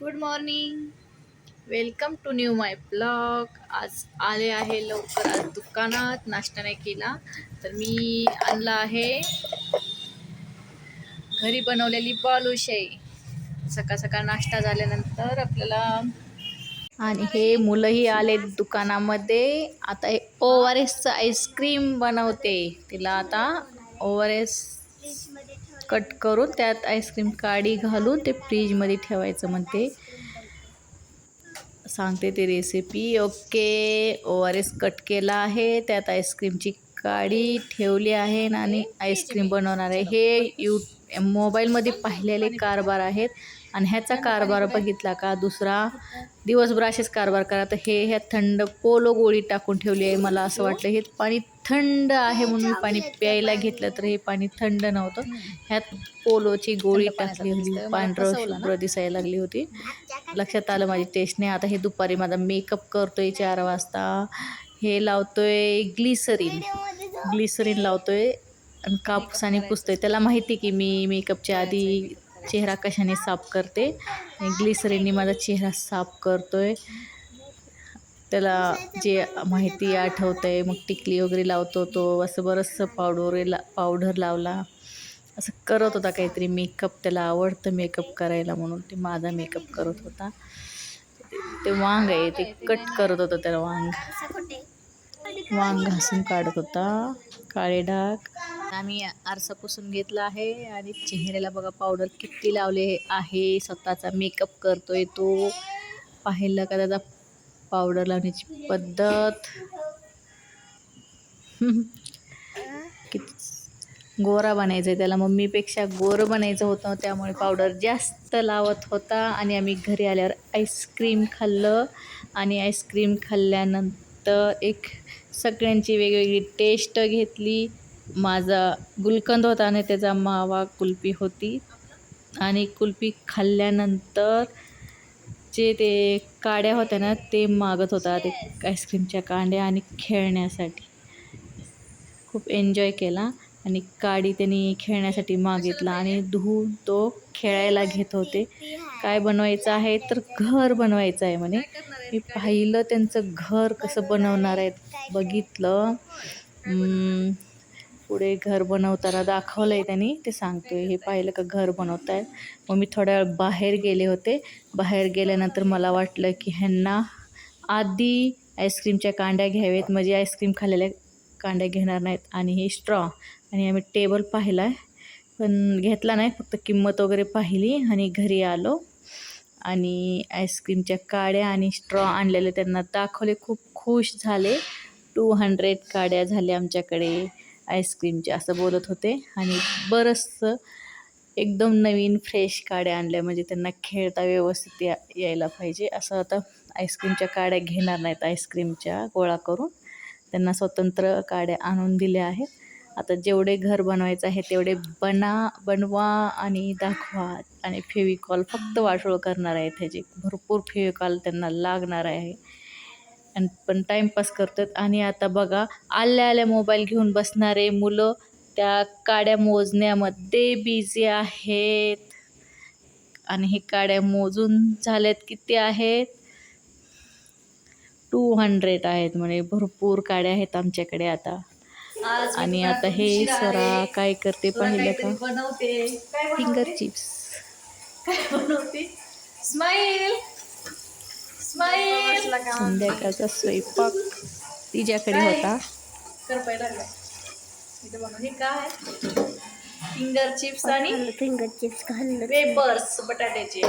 Good morning. Welcome to new my blog. आज आले आहे लवकर. आज दुकानात नाश्ता नाही केला तर मी आणला आहे घरी बनवलेली बालुशाही. सकाळ सकाळ नाश्ता झाल्यानंतर आपल्याला. आणि हे मुलंही आले दुकानामध्ये. आता हे ORSचं आईस्क्रीम बनवते. तिला आता ORS कट करून त्यात आईस्क्रीम काडी घालून ते फ्रीजमध्ये ठेवायचं म्हणते. सांगते ती रेसिपी. ओके, ORS कट केला आहे, त्यात आईस्क्रीमची काडी ठेवली आहे आणि आईस्क्रीम बनवणार आहे. हे मोबाईलमध्ये पाहिलेले कारभार आहेत आणि ह्याचा कारभार बघितला का दुसरा दिवसभर असेच कारभार करा. तर ह्यात थंड पोलो गोळी टाकून ठेवली आहे. मला असं वाटलं हे पाणी थंड आहे म्हणून मी पाणी प्यायला घेतलं तर हे पाणी थंड नव्हतं. ह्यात पोलोची गोळी टाकली होती, पांढरं शुभ्र दिसायला लागली होती. लक्षात आलं माझी टेस्ट नाही. आता हे दुपारी माझा मेकअप करतोय 4 वाजता. हे लावतोय ग्लिसरीन लावतोय आणि कापसाने पुसतोय. त्याला माहिती की मी मेकअपच्या आधी चेहरा कशाने साफ करते. ग्लिसरीनने माझा चेहरा साफ करतोय. त्याला जे माहिती आठवतंय. मग टिकली वगैरे लावतो तो. असं बरंचसं पावडर लावला. असं करत होता काहीतरी मेकअप. त्याला आवडतं मेकअप करायला म्हणून ते माझा मेकअप करत होता. ते वांग आहे ते कट करत होतं. त्याला वांग घासून काढत होता. काळे डाग. आम्ही आरसा पुसून घेतला आहे आणि चेहऱ्याला बघा पावडर किती लावले आहे. स्वतःचा मेकअप करतोय तो. पाहिलं का त्याचा पावडर लावण्याची पद्धत. गोरा बनायचं आहे त्याला. मम्मीपेक्षा गोरं बनायचं होतं त्यामुळे पावडर जास्त लावत होता. आणि आम्ही घरी आल्यावर आईस्क्रीम खाल्लं आणि आईस्क्रीम खाल्ल्यानंतर सगळ्यांची वेगवेगळी टेस्ट घेतली. माझा गुलकंद होता आणि त्याचा मावा कुल्फी होती. आणि कुल्फी खाल्ल्यानंतर जे ते काड्या होत्या ना ते मागत होता, ते आईस्क्रीमच्या कांड्या आणि खेळण्यासाठी. खूप एन्जॉय केला आणि काडी त्यांनी खेळण्यासाठी मागितला आणि धुवून तो खेळायला घेत होते. काय बनवायचं आहे तर घर बनवायचं आहे म्हणे. मी पाहिलं त्यांचं घर कसं बनवणार आहेत बघितलं. पुढे घर बनवताना दाखवलं आहे त्यांनी, ते सांगतोय. हे पाहिलं का घर बनवत आहे. मग मी थोड्या वेळ बाहेर गेले होते. बाहेर गेल्यानंतर मला वाटलं की ह्यांना आधी आईस्क्रीमच्या कांड्या घ्यावेत म्हणजे आईस्क्रीम खाल्लेल्या कांड्या घेणार नाहीत. आणि हे स्ट्रॉ आणि आम्ही टेबल पाहिला आहे पण घेतला नाही. फक्त किंमत वगैरे पाहिली आणि घरी आलो आणि आईस्क्रीमच्या काड्या आणि स्ट्रॉ आणलेले त्यांना दाखवले. खूप खुश झाले. 200 काड्या झाल्या आमच्याकडे आईस्क्रीमच्या असं बोलत होते. आणि बरंचसं एकदम नवीन फ्रेश काड्या आणल्या म्हणजे त्यांना खेळता व्यवस्थित यायला पाहिजे असं. आता आईस्क्रीमच्या काड्या घेणार नाहीत. आईस्क्रीमच्या गोळा करून त्यांना स्वतंत्र काड्या आणून दिल्या आहेत. आता जेवढे घर बनवायचं आहे तेवढे बनवा आणि दाखवा. आणि फेविकॉल फक्त वाटोळ करणार आहे. त्याचे भरपूर फेविकॉल त्यांना लागणार आहे. आणि पण टाईमपास करतात. आणि आता बघा आल्या मोबाईल घेऊन बसणारे मुलं त्या काड्या मोजण्यामध्ये बिझी आहेत. आणि हे काड्या मोजून झाल्यात किती आहेत 200 आहेत म्हणे. भरपूर काड्या आहेत आमच्याकडे आता. आणि आता हे स्वरा काय करते पाहिलं का. फिंगर चिप्स काय बनवते. स्माईल संध्याकाळचा स्वयंपाक तिच्याकडे होता. हे काय फिंगर चिप्स आणि वेपर्स बटाट्याचे.